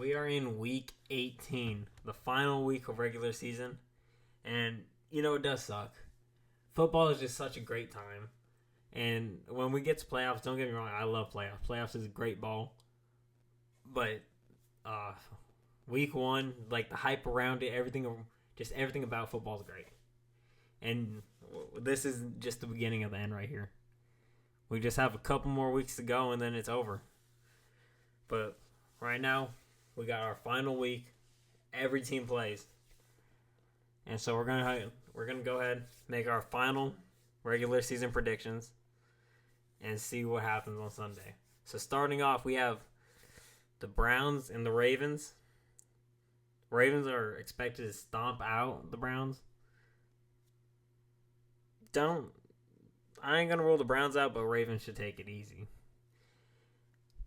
We are in week 18, the final week of regular season. And, it does suck. Football is just such a great time. And when we get to playoffs, don't get me wrong, I love playoffs. Playoffs is a great ball. But week one, the hype around it, everything about football is great. And this is just the beginning of the end right here. We just have a couple more weeks to go, and then it's over. But right now, we got our final week. Every team plays. And so we're gonna go ahead, make our final regular season predictions, and see what happens on Sunday. So starting off, we have the Browns and the Ravens. Ravens are expected to stomp out the Browns. I ain't gonna rule the Browns out, but Ravens should take it easy.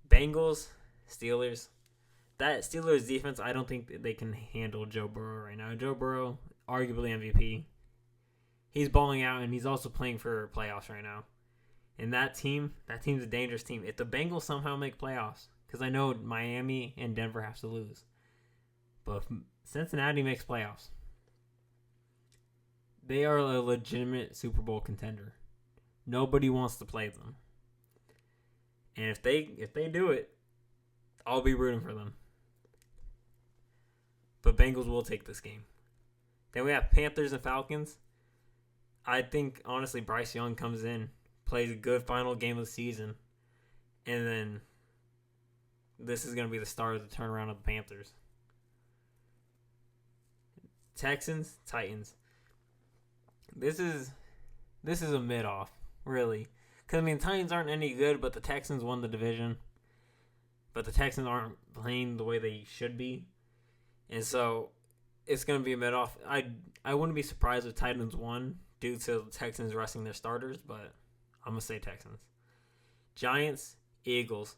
Bengals, Steelers. That Steelers defense, I don't think they can handle Joe Burrow right now. Joe Burrow, arguably MVP. He's balling out, and he's also playing for playoffs right now. And that team's a dangerous team. If the Bengals somehow make playoffs, because I know Miami and Denver have to lose, but if Cincinnati makes playoffs, they are a legitimate Super Bowl contender. Nobody wants to play them. And if they do it, I'll be rooting for them. But Bengals will take this game. Then we have Panthers and Falcons. I think, honestly, Bryce Young comes in, plays a good final game of the season, and then this is going to be the start of the turnaround of the Panthers. Texans, Titans. This is a mid-off, really. Because, the Titans aren't any good, but the Texans won the division. But the Texans aren't playing the way they should be. And so, it's going to be a mid-off. I wouldn't be surprised if Titans won due to the Texans resting their starters, but I'm going to say Texans. Giants, Eagles.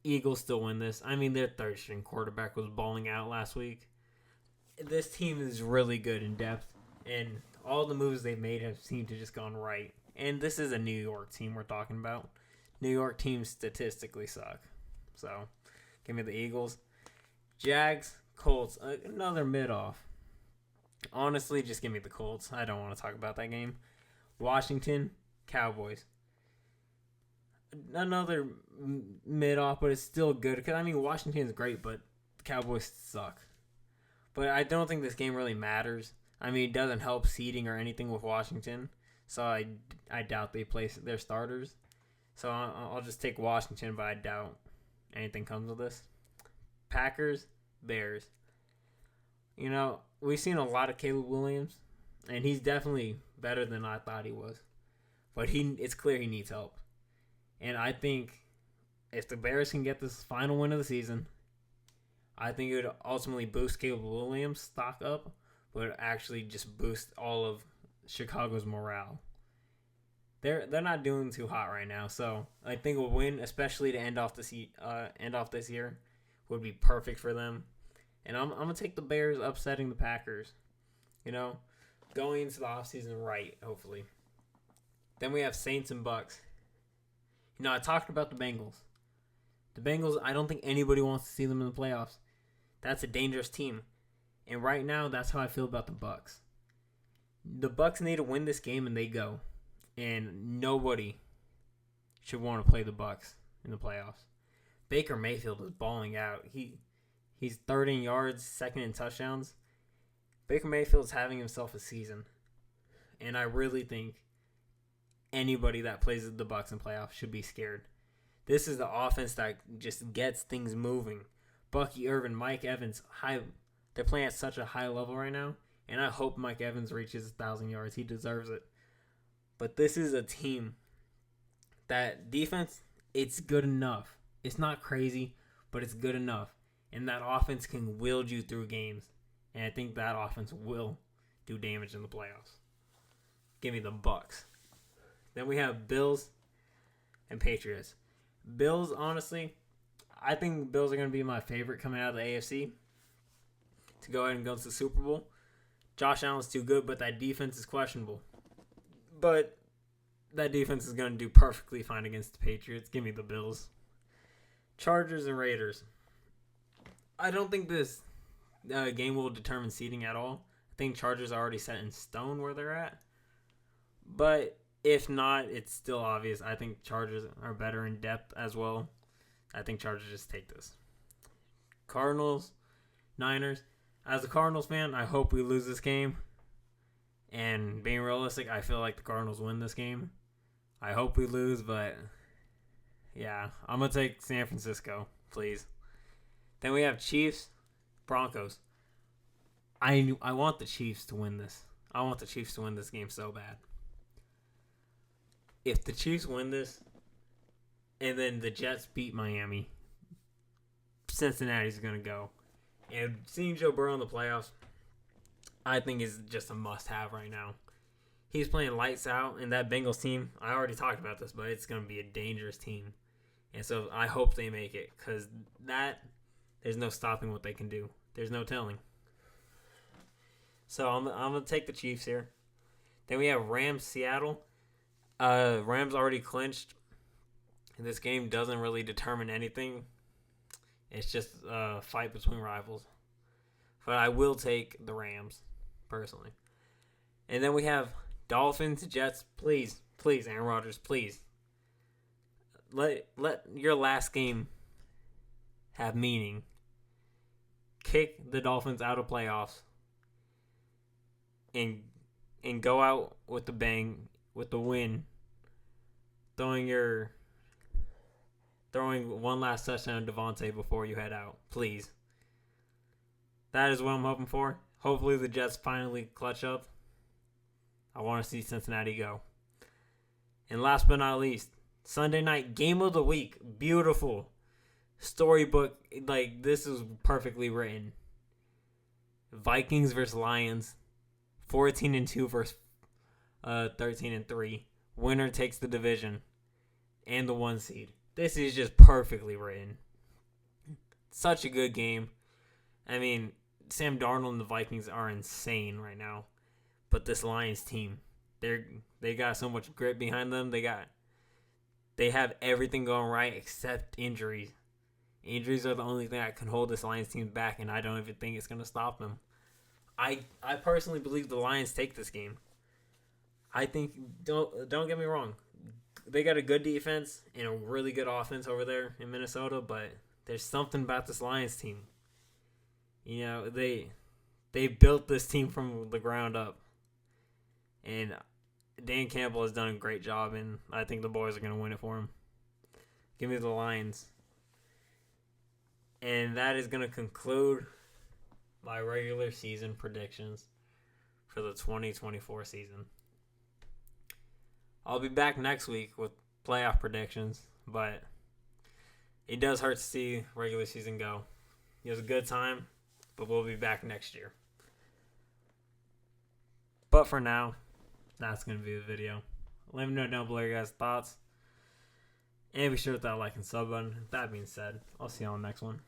Eagles still win this. Their third-string quarterback was balling out last week. This team is really good in depth, and all the moves they've made have seemed to just gone right. And this is a New York team we're talking about. New York teams statistically suck. So, give me the Eagles. Jags, Colts, another mid-off. Honestly, just give me the Colts. I don't want to talk about that game. Washington, Cowboys. Another mid-off, but it's still good. Because, Washington's great, but the Cowboys suck. But I don't think this game really matters. It doesn't help seeding or anything with Washington. So I doubt they play their starters. So I'll just take Washington, but I doubt anything comes of this. Packers, Bears. We've seen a lot of Caleb Williams, and he's definitely better than I thought he was. But it's clear he needs help. And I think if the Bears can get this final win of the season, I think it would ultimately boost Caleb Williams' stock up, but actually just boost all of Chicago's morale. They're not doing too hot right now, so I think a win, especially to end off this year, would be perfect for them. And I'm gonna take the Bears upsetting the Packers. Going into the offseason right, hopefully. Then we have Saints and Bucks. I talked about the Bengals. The Bengals, I don't think anybody wants to see them in the playoffs. That's a dangerous team. And right now, that's how I feel about the Bucks. The Bucks need to win this game, and they go. And nobody should want to play the Bucks in the playoffs. Baker Mayfield is balling out. He's third in yards, second in touchdowns. Baker Mayfield's having himself a season. And I really think anybody that plays the Bucks in playoffs should be scared. This is the offense that just gets things moving. Bucky Irvin, Mike Evans, they're playing at such a high level right now. And I hope Mike Evans reaches 1,000 yards. He deserves it. But this is a team that defense, it's good enough. It's not crazy, but it's good enough. And that offense can wield you through games. And I think that offense will do damage in the playoffs. Give me the Bucks. Then we have Bills and Patriots. Bills, honestly, I think the Bills are going to be my favorite coming out of the AFC to go ahead and go to the Super Bowl. Josh Allen's too good, but that defense is questionable. But that defense is going to do perfectly fine against the Patriots. Give me the Bills. Chargers and Raiders. I don't think this game will determine seeding at all. I think Chargers are already set in stone where they're at. But if not, it's still obvious. I think Chargers are better in depth as well. I think Chargers just take this. Cardinals, Niners. As a Cardinals fan, I hope we lose this game. And being realistic, I feel like the Cardinals win this game. I hope we lose, but yeah, I'm going to take San Francisco, please. Then we have Chiefs, Broncos. I want the Chiefs to win this. I want the Chiefs to win this game so bad. If the Chiefs win this, and then the Jets beat Miami, Cincinnati's going to go. And seeing Joe Burrow in the playoffs, I think is just a must-have right now. He's playing lights out, and that Bengals team, I already talked about this, but it's going to be a dangerous team. And so I hope they make it, because there's no stopping what they can do. There's no telling. So I'm going to take the Chiefs here. Then we have Rams, Seattle. Rams already clinched. This game doesn't really determine anything. It's just a fight between rivals. But I will take the Rams, personally. And then we have Dolphins, Jets. Please, Aaron Rodgers, please. Let your last game have meaning. Kick the Dolphins out of playoffs. And go out with the bang, with the win. Throwing one last touchdown to Devontae before you head out. Please. That is what I'm hoping for. Hopefully the Jets finally clutch up. I want to see Cincinnati go. And last but not least, Sunday night game of the week. Beautiful. Storybook. Like, this is perfectly written. Vikings versus Lions. 14-2 versus 13-3. Winner takes the division and the 1 seed. This is just perfectly written. Such a good game. I mean, Sam Darnold and the Vikings are insane right now. But this Lions team, they got so much grit behind them. They have everything going right except injuries. Injuries are the only thing that can hold this Lions team back, and I don't even think it's going to stop them. I personally believe the Lions take this game. I think, don't get me wrong, they got a good defense and a really good offense over there in Minnesota, but there's something about this Lions team. You know, they built this team from the ground up. And Dan Campbell has done a great job, and I think the boys are going to win it for him. Give me the Lions. And that is going to conclude my regular season predictions for the 2024 season. I'll be back next week with playoff predictions, but it does hurt to see regular season go. It was a good time, but we'll be back next year. But for now, that's going to be the video. Let me know down below your guys' thoughts. And be sure to hit that like and sub button. That being said, I'll see you on the next one.